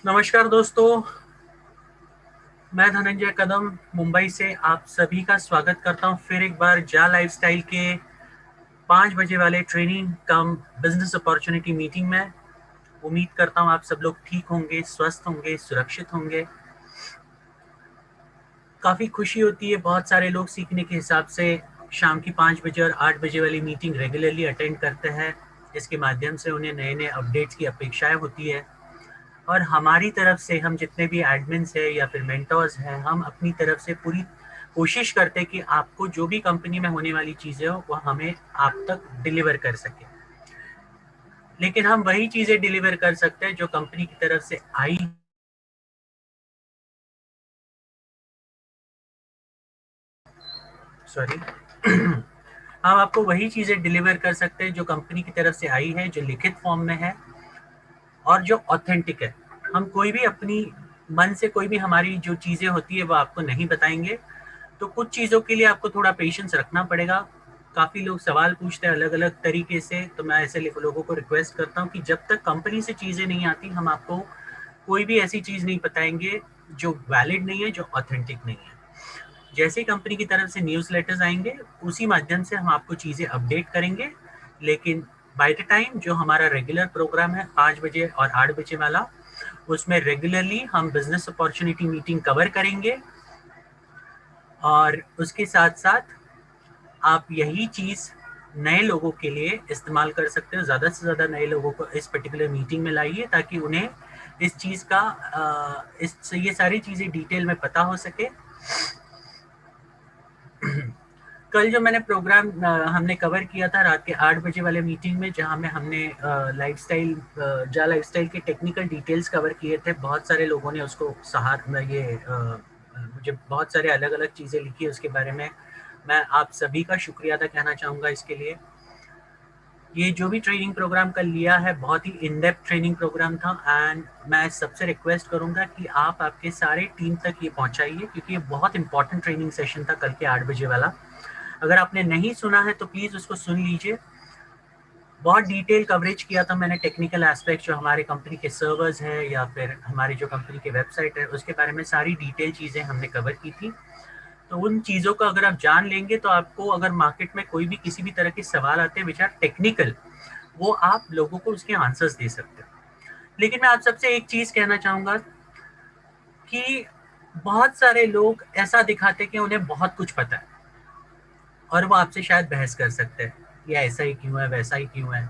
नमस्कार दोस्तों, मैं धनंजय कदम मुंबई से आप सभी का स्वागत करता हूं फिर एक बार जा लाइफस्टाइल के 5 बजे वाले ट्रेनिंग कम बिजनेस अपॉर्चुनिटी मीटिंग में। उम्मीद करता हूं आप सब लोग ठीक होंगे, स्वस्थ होंगे, सुरक्षित होंगे। काफ़ी खुशी होती है, बहुत सारे लोग सीखने के हिसाब से शाम की 5 बजे और 8 बजे वाली मीटिंग रेगुलरली अटेंड करते हैं। इसके माध्यम से उन्हें नए नए अपडेट्स की अपेक्षाएं होती है और हमारी तरफ से हम जितने भी एडमिन्स हैं या फिर मेंटर्स हैं, हम अपनी तरफ से पूरी कोशिश करते हैं कि आपको जो भी कंपनी में होने वाली चीज़ें हो वो हमें आप तक डिलीवर कर सके। लेकिन हम वही चीज़ें डिलीवर कर सकते हैं जो कंपनी की तरफ से आई। सॉरी। हम आपको वही चीज़ें डिलीवर कर सकते हैं जो कंपनी की तरफ से आई है, जो लिखित फॉर्म में है और जो ऑथेंटिक है। हम कोई भी अपनी मन से कोई भी हमारी जो चीज़ें होती है वो आपको नहीं बताएंगे। तो कुछ चीज़ों के लिए आपको थोड़ा पेशेंस रखना पड़ेगा। काफ़ी लोग सवाल पूछते हैं अलग अलग तरीके से, तो मैं ऐसे लोगों को रिक्वेस्ट करता हूँ कि जब तक कंपनी से चीज़ें नहीं आती हम आपको कोई भी ऐसी चीज़ नहीं बताएंगे जो वैलिड नहीं है, जो ऑथेंटिक नहीं है। जैसे ही कंपनी की तरफ से न्यूज़ लेटर्स आएंगे उसी माध्यम से हम आपको चीज़ें अपडेट करेंगे। लेकिन बाय द टाइम जो हमारा रेगुलर प्रोग्राम है 5 बजे और 8 बजे वाला, उसमें रेगुलरली हम बिजनेस अपॉर्चुनिटी मीटिंग कवर करेंगे और उसके साथ साथ आप यही चीज़ नए लोगों के लिए इस्तेमाल कर सकते हो। ज़्यादा से ज़्यादा नए लोगों को इस पर्टिकुलर मीटिंग में लाइए ताकि उन्हें इस चीज़ का ये सारी चीज़ें डिटेल में पता हो सके। कल जो मैंने प्रोग्राम हमने कवर किया था रात के 8 बजे वाले मीटिंग में, जहां में हमने लाइफस्टाइल जा लाइफस्टाइल के टेक्निकल डिटेल्स कवर किए थे। बहुत सारे लोगों ने उसको मुझे बहुत सारे अलग अलग चीज़ें लिखी उसके बारे में। मैं आप सभी का शुक्रिया अदा कहना चाहूँगा इसके लिए। ये जो भी ट्रेनिंग प्रोग्राम कल लिया है बहुत ही इन डेप्थ ट्रेनिंग प्रोग्राम था एंड मैं सबसे रिक्वेस्ट करूंगा कि आप आपके सारे टीम तक ये पहुंचाइए क्योंकि ये बहुत इंपॉर्टेंट ट्रेनिंग सेशन था कल के 8 बजे वाला। अगर आपने नहीं सुना है तो प्लीज़ उसको सुन लीजिए। बहुत डिटेल कवरेज किया था मैंने टेक्निकल एस्पेक्ट, जो हमारे कंपनी के सर्वर्स है या फिर हमारी जो कंपनी की वेबसाइट है उसके बारे में सारी डिटेल चीज़ें हमने कवर की थी। तो उन चीज़ों को अगर आप जान लेंगे तो आपको अगर मार्केट में कोई भी किसी भी तरह के सवाल आते हैं विच आर टेक्निकल, वो आप लोगों को उसके आंसर्स दे सकते हैं। लेकिन मैं आप सबसे एक चीज़ कहना चाहूँगा कि बहुत सारे लोग ऐसा दिखाते हैं कि उन्हें बहुत कुछ पता है और वो आपसे शायद बहस कर सकते हैं, ये ऐसा ही क्यों है, वैसा ही क्यों है।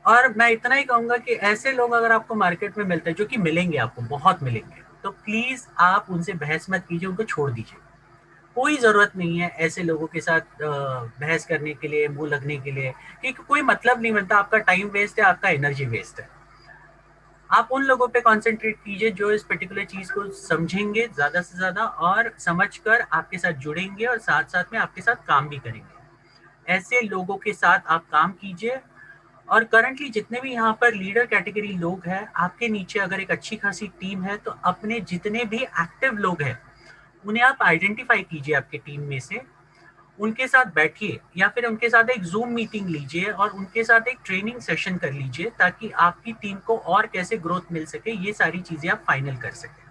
और मैं इतना ही कहूंगा कि ऐसे लोग अगर आपको मार्केट में मिलते हैं, जो कि मिलेंगे, आपको बहुत मिलेंगे, तो प्लीज आप उनसे बहस मत कीजिए, उनको छोड़ दीजिए। कोई जरूरत नहीं है ऐसे लोगों के साथ बहस करने के लिए, मुंह लगने के लिए, क्योंकि कोई मतलब नहीं बनता। आपका टाइम वेस्ट है, आपका एनर्जी वेस्ट है। आप उन लोगों पे कंसंट्रेट कीजिए जो इस पर्टिकुलर चीज को समझेंगे ज्यादा से ज्यादा और समझकर आपके साथ जुड़ेंगे और साथ साथ में आपके साथ काम भी करेंगे। ऐसे लोगों के साथ आप काम कीजिए। और करंटली जितने भी यहाँ पर लीडर कैटेगरी लोग हैं, आपके नीचे अगर एक अच्छी खासी टीम है तो अपने जितने भी एक्टिव लोग हैं उन्हें आप आइडेंटिफाई कीजिए आपके टीम में से। उनके साथ बैठिए या फिर उनके साथ एक जूम मीटिंग लीजिए और उनके साथ एक ट्रेनिंग सेशन कर लीजिए ताकि आपकी टीम को और कैसे ग्रोथ मिल सके, ये सारी चीजें आप फाइनल कर सकें।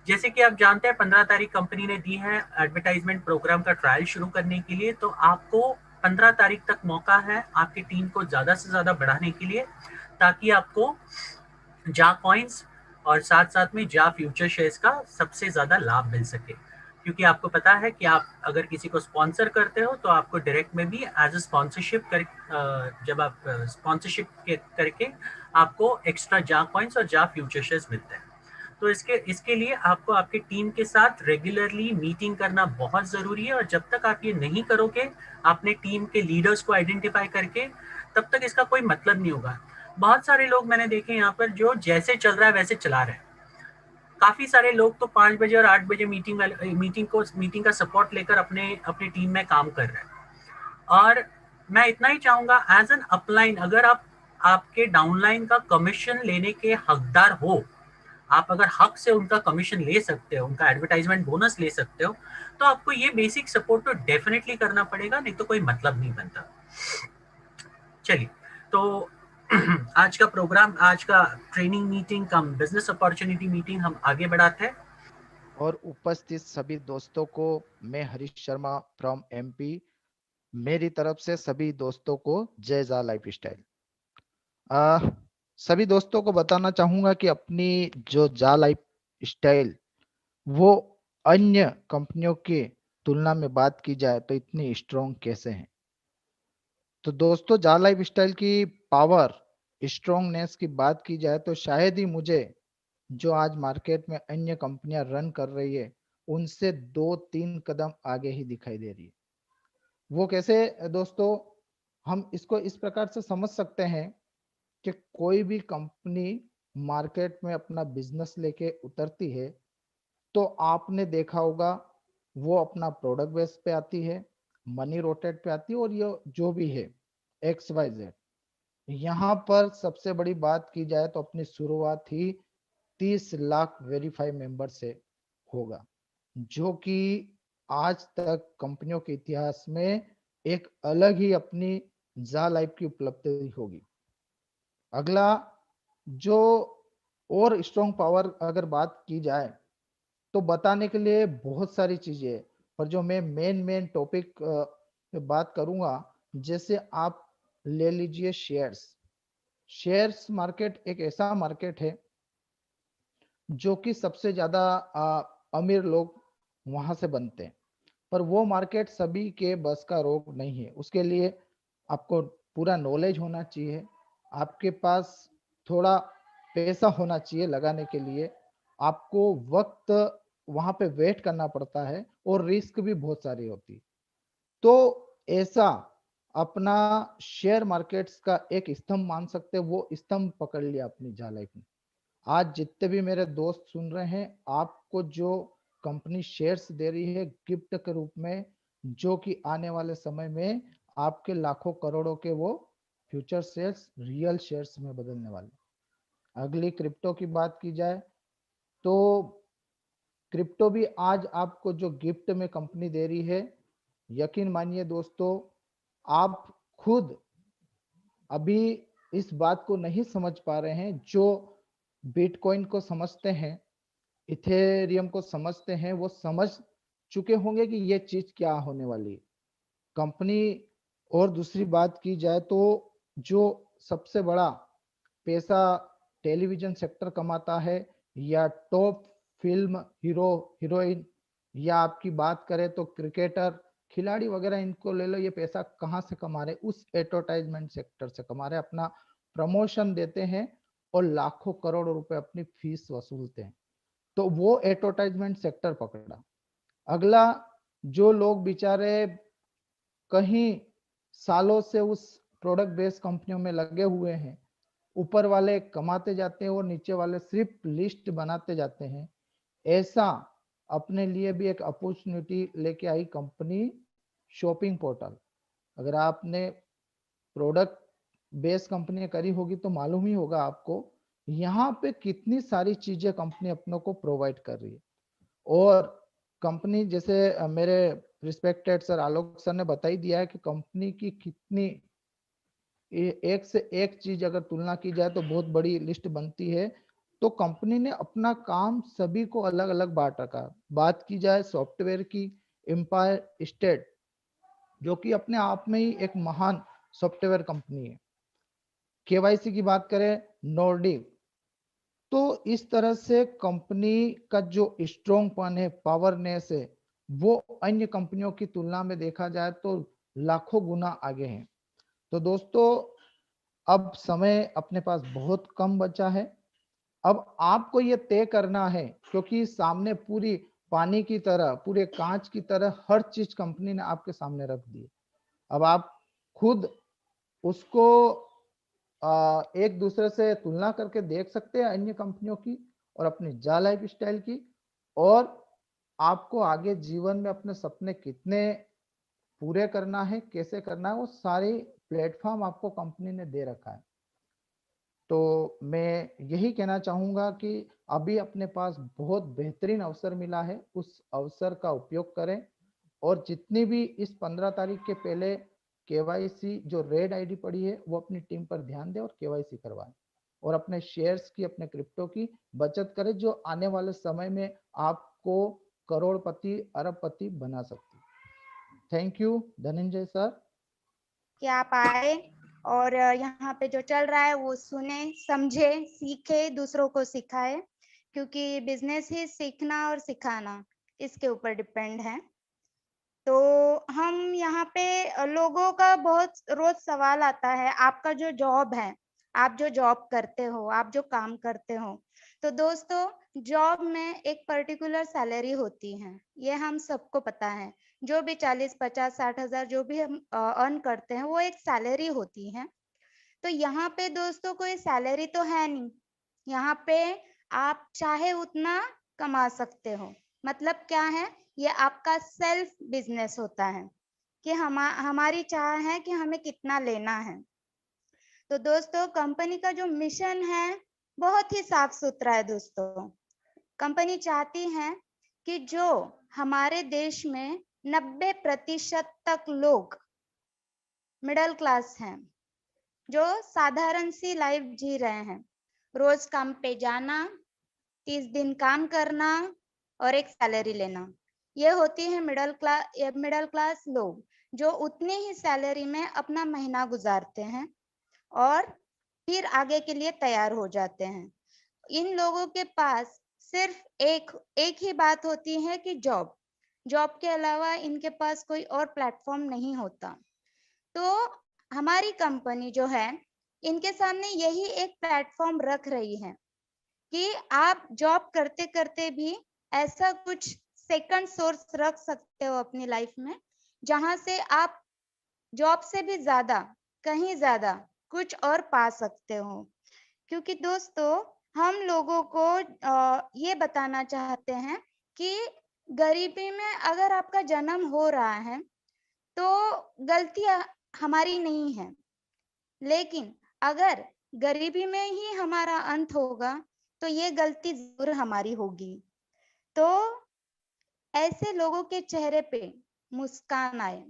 जैसे कि आप जानते हैं 15 तारीख कंपनी ने दी है एडवर्टाइजमेंट प्रोग्राम का ट्रायल शुरू करने के लिए। तो आपको 15 तारीख तक मौका है आपकी टीम को ज्यादा से ज्यादा बढ़ाने के लिए, ताकि आपको जा कॉइन्स और साथ साथ में जा फ्यूचर शेयर्स का सबसे ज्यादा लाभ मिल सके। क्योंकि आपको पता है कि आप अगर किसी को स्पॉन्सर करते हो तो आपको डायरेक्ट में भी एज ए स्पॉन्सरशिप कर, जब आप स्पॉन्सरशिप करके आपको एक्स्ट्रा जा कॉइन्स और जा फ्यूचर शेयर्स मिलते हैं। तो इसके इसके लिए आपको आपके टीम के साथ रेगुलरली मीटिंग करना बहुत ज़रूरी है। और जब तक आप ये नहीं करोगे अपने टीम के लीडर्स को आइडेंटिफाई करके, तब तक इसका कोई मतलब नहीं होगा। बहुत सारे लोग मैंने देखे यहाँ पर जो जैसे चल रहा है वैसे चला रहे हैं। काफ़ी सारे लोग तो 5 बजे और 8 बजे मीटिंग का सपोर्ट लेकर अपने अपनी टीम में काम कर रहे हैं। और मैं इतना ही चाहूँगा एज एन अपलाइन, अगर आप आपके डाउनलाइन का कमीशन लेने के हकदार हो, आप अगर हक से उनका कमीशन ले सकते हो, उनका एडवर्टाइजमेंट बोनस ले सकते हो, तो आपको ये बेसिक सपोर्ट तो डेफिनेटली करना पड़ेगा, नहीं तो कोई मतलब नहीं बनता। चलिए, तो आज का प्रोग्राम, आज का ट्रेनिंग मीटिंग कम बिजनेस अपॉर्चुनिटी मीटिंग हम आगे बढ़ाते हैं। और उपस्थित सभी दोस्तों को मैं हरीश शर्मा फ्रॉम एमपी, मेरी तरफ से सभी दोस्तों को जय जा लाइफ स्टाइल। सभी दोस्तों को बताना चाहूंगा कि अपनी जो जा लाइफ स्टाइल वो अन्य कंपनियों की तुलना में बात की जाए तो इतनी स्ट्रॉन्ग कैसे है। तो दोस्तों जा लाइफ स्टाइल की पावर, स्ट्रॉन्गनेस की बात की जाए तो शायद ही मुझे जो आज मार्केट में अन्य कंपनियां रन कर रही है उनसे 2-3 कदम आगे ही दिखाई दे रही है। वो कैसे दोस्तों, हम इसको इस प्रकार से समझ सकते हैं कि कोई भी कंपनी मार्केट में अपना बिजनेस लेके उतरती है तो आपने देखा होगा वो अपना प्रोडक्ट बेस पे आती है, मनी रोटेट पे आती है, और ये जो भी है XYZ। यहाँ पर सबसे बड़ी बात की जाए तो अपनी शुरुआत ही 30 लाख वेरीफाई मेंबर से होगा, जो कि आज तक कंपनियों के इतिहास में एक अलग ही अपनी जा लाइफ की उपलब्धि होगी। अगला जो और स्ट्रॉन्ग पावर अगर बात की जाए तो बताने के लिए बहुत सारी चीजें है, पर जो मैं मेन टॉपिक पे बात करूंगा, जैसे आप ले लीजिए शेयर्स। शेयर्स मार्केट एक ऐसा मार्केट है जो कि सबसे ज्यादा अमीर लोग वहां से बनते हैं, पर वो मार्केट सभी के बस का रोग नहीं है। उसके लिए आपको पूरा नॉलेज होना चाहिए, आपके पास थोड़ा पैसा होना चाहिए लगाने के लिए, आपको वक्त वहां पे वेट करना पड़ता है और रिस्क भी बहुत सारी होती है। तो ऐसा अपना शेयर मार्केट्स का एक स्तंभ मान सकते हैं, वो स्तंभ पकड़ लिया अपनी जा लाइफ में। आज जितने भी मेरे दोस्त सुन रहे हैं, आपको जो कंपनी शेयर्स दे रही है गिफ्ट के रूप में, जो कि आने वाले समय में आपके लाखों करोड़ों के वो फ्यूचर शेयर्स रियल शेयर्स में बदलने वाले। अगली क्रिप्टो की बात की जाए तो क्रिप्टो भी आज आपको जो गिफ्ट में कंपनी दे रही है, यकीन मानिए दोस्तों, आप खुद अभी इस बात को नहीं समझ पा रहे हैं। जो बिटकॉइन को समझते हैं, इथेरियम को समझते हैं, वो समझ चुके होंगे कि ये चीज क्या होने वाली है कंपनी। और दूसरी बात की जाए तो जो सबसे बड़ा पैसा टेलीविजन सेक्टर कमाता है, या टॉप फिल्म हीरो हीरोइन, या आपकी बात करें तो क्रिकेटर खिलाड़ी वगैरह, इनको ले लो, ये पैसा कहाँ से कमा रहे? उस एडवर्टाइजमेंट सेक्टर से कमा रहे, अपना प्रमोशन देते हैं और लाखों करोड़ों रुपए अपनी फीस वसूलते हैं। तो वो एडवर्टाइजमेंट सेक्टर पकड़ा। अगला, जो लोग बेचारे कहीं सालों से उस प्रोडक्ट बेस्ड कंपनियों में लगे हुए हैं, ऊपर वाले कमाते जाते हैं और नीचे वाले सिर्फ लिस्ट बनाते जाते हैं, ऐसा अपने लिए भी एक अपॉर्चुनिटी लेके आई कंपनी शॉपिंग पोर्टल। अगर आपने प्रोडक्ट बेस्ड कंपनी करी होगी तो मालूम ही होगा आपको यहाँ पे कितनी सारी चीजें कंपनी अपनों को प्रोवाइड कर रही है। और कंपनी जैसे मेरे रिस्पेक्टेड सर आलोक सर ने बता ही दिया है कि कंपनी की कितनी एक से एक चीज अगर तुलना की जाए तो बहुत बड़ी लिस्ट बनती है। तो कंपनी ने अपना काम सभी को अलग अलग बांट रखा। बात की जाए सॉफ्टवेयर की, एम्पायर स्टेट, जो कि अपने आप में ही एक महान सॉफ्टवेयर कंपनी है। केवाईसी की बात करें, नॉर्डिक। तो इस तरह से कंपनी का जो स्ट्रॉन्ग पॉइंट है, पावरनेस है, वो अन्य कंपनियों की तुलना में देखा जाए तो लाखों गुना आगे है। तो दोस्तों, अब समय अपने पास बहुत कम बचा है। अब आपको ये तय करना है, क्योंकि सामने पूरी पानी की तरह, पूरे कांच की तरह हर चीज कंपनी ने आपके सामने रख दी। अब आप खुद उसको एक दूसरे से तुलना करके देख सकते हैं अन्य कंपनियों की और अपनी जा लाइफ स्टाइल की। और आपको आगे जीवन में अपने सपने कितने पूरे करना है, कैसे करना है, वो सारे प्लेटफॉर्म आपको कंपनी ने दे रखा है। तो मैं यही कहना चाहूंगा कि अभी अपने पास बहुत बेहतरीन अवसर मिला है, उस अवसर का उपयोग करें। और जितनी भी इस 15 तारीख के पहले केवाईसी जो रेड आईडी पड़ी है वो अपनी टीम पर ध्यान दे और केवाईसी करवाए और अपने शेयर्स की, अपने क्रिप्टो की बचत करे, जो आने वाले समय में आपको करोड़पति, अरबपति बना सकती है। थैंक यू धनंजय सर कि आप आए और यहाँ पे जो चल रहा है वो सुने, समझे, सीखे, दूसरों को सिखाए, क्योंकि बिजनेस ही सीखना और सिखाना इसके ऊपर डिपेंड है। तो हम यहाँ पे लोगों का बहुत रोज सवाल आता है, आपका जो जॉब है, आप जो जॉब करते हो, आप जो काम करते हो, तो दोस्तों जॉब में एक पर्टिकुलर सैलरी होती है, ये हम सबको पता है। जो भी 40, 50, 60 हजार जो भी हम अर्न करते हैं, वो एक सैलरी होती है। तो यहाँ पे दोस्तों कोई सैलरी तो है नहीं, यहाँ पे आप चाहे उतना कमा सकते हो। मतलब क्या है, ये आपका सेल्फ बिजनेस होता है कि हमारी चाह है कि हमें कितना लेना है। तो दोस्तों कंपनी का जो मिशन है बहुत ही साफ सुथरा है दोस्तों। कंपनी चाहती है कि जो हमारे देश में 90% तक लोग मिडिल क्लास हैं, जो साधारण सी लाइफ जी रहे हैं, रोज काम पे जाना, 30 दिन काम करना और एक सैलरी लेना, ये होती है मिडिल क्लास लोग, जो उतनी ही सैलरी में अपना महीना गुजारते हैं और फिर आगे के लिए तैयार हो जाते हैं। इन लोगों के पास सिर्फ एक ही बात होती है कि जॉब के अलावा इनके पास कोई और प्लेटफॉर्म नहीं होता। तो हमारी कंपनी जो है, इनके सामने यही एक प्लेटफॉर्म रख रही है कि आप जॉब करते करते भी ऐसा कुछ सेकंड सोर्स रख सकते हो अपनी लाइफ में, जहां से आप जॉब से भी ज्यादा, कहीं ज्यादा कुछ और पा सकते हो। क्योंकि दोस्तों हम लोगों को ये बताना चाहते हैं कि गरीबी में अगर आपका जन्म हो रहा है तो गलती हमारी नहीं है, लेकिन अगर गरीबी में ही हमारा अंत होगा तो ये गलती जरूर हमारी होगी। तो ऐसे लोगों के चेहरे पे मुस्कान आए।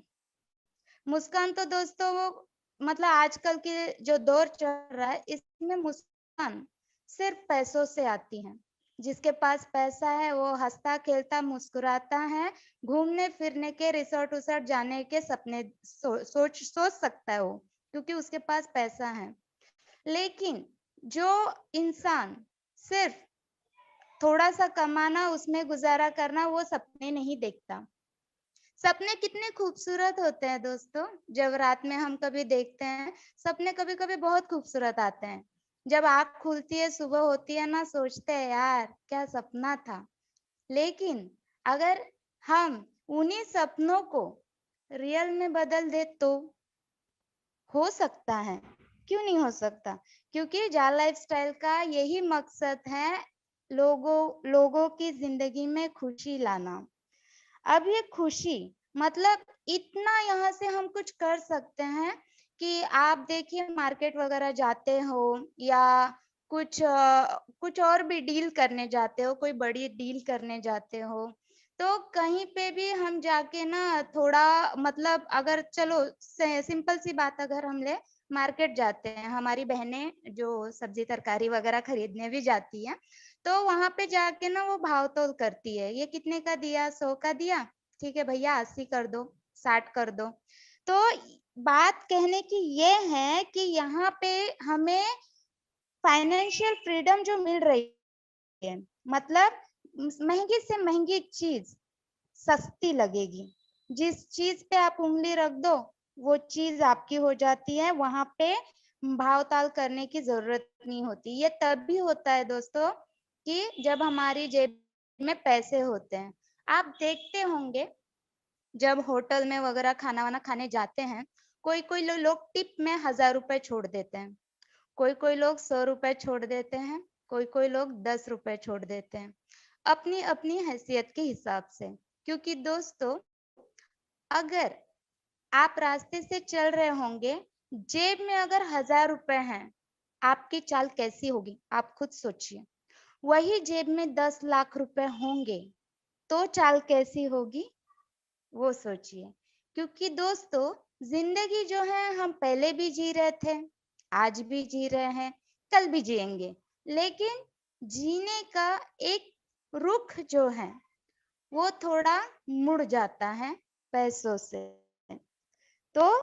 मुस्कान तो दोस्तों वो मतलब आजकल के जो दौर चल रहा है, इसमें मुस्कान सिर्फ पैसों से आती है। जिसके पास पैसा है वो हंसता खेलता मुस्कुराता है, घूमने फिरने के रिसोर्ट उसर्ट जाने के सपने सोच सकता है वो, क्योंकि उसके पास पैसा है। लेकिन जो इंसान सिर्फ थोड़ा सा कमाना, उसमें गुजारा करना, वो सपने नहीं देखता। सपने कितने खूबसूरत होते हैं दोस्तों, जब रात में हम कभी देखते हैं सपने, कभी कभी बहुत खूबसूरत आते हैं। जब आँख खुलती है, सुबह होती है ना, सोचते हैं यार क्या सपना था। लेकिन अगर हम उन्हीं सपनों को रियल में बदल दे तो हो सकता है, क्यों नहीं हो सकता। क्योंकि जाल लाइफस्टाइल का यही मकसद है, लोगों की जिंदगी में खुशी लाना। अब ये खुशी मतलब इतना यहाँ से हम कुछ कर सकते हैं कि आप देखिए मार्केट वगैरह जाते हो या कुछ और भी डील करने जाते हो, कोई बड़ी डील करने जाते हो, तो कहीं पे भी हम जाके ना थोड़ा मतलब अगर चलो सिंपल सी बात अगर हम ले, मार्केट जाते हैं, हमारी बहनें जो सब्जी तरकारी वगैरह खरीदने भी जाती है, तो वहां पे जाके ना वो भाव तोल करती है, ये कितने का दिया, 100 का दिया, ठीक है भैया 80 कर दो, 60 कर दो। तो बात कहने की ये है कि यहाँ पे हमें फाइनेंशियल फ्रीडम जो मिल रही है, मतलब महंगी से महंगी चीज सस्ती लगेगी। जिस चीज पे आप उंगली रख दो वो चीज आपकी हो जाती है, वहां पे भाव ताल करने की जरूरत नहीं होती। ये तब भी होता है दोस्तों कि जब हमारी जेब में पैसे होते हैं। आप देखते होंगे जब होटल में वगैरह खाना वाना खाने जाते हैं, कोई कोई लोग टिप में 1000 रुपए छोड़ देते हैं, कोई कोई लोग 100 रुपए छोड़ देते हैं, कोई कोई लोग 10 रुपए छोड़ देते हैं, अपनी अपनी हैसियत के हिसाब से। क्योंकि दोस्तों अगर आप रास्ते से चल रहे होंगे, जेब में अगर 1000 रुपए हैं, आपकी चाल कैसी होगी आप खुद सोचिए। वही जेब में 10 लाख रुपए होंगे तो चाल कैसी होगी वो सोचिए। क्योंकि दोस्तों जिंदगी जो है हम पहले भी जी रहे थे, आज भी जी रहे हैं, कल भी जिएंगे, लेकिन जीने का एक रुख जो है वो थोड़ा मुड़ जाता है पैसों से। तो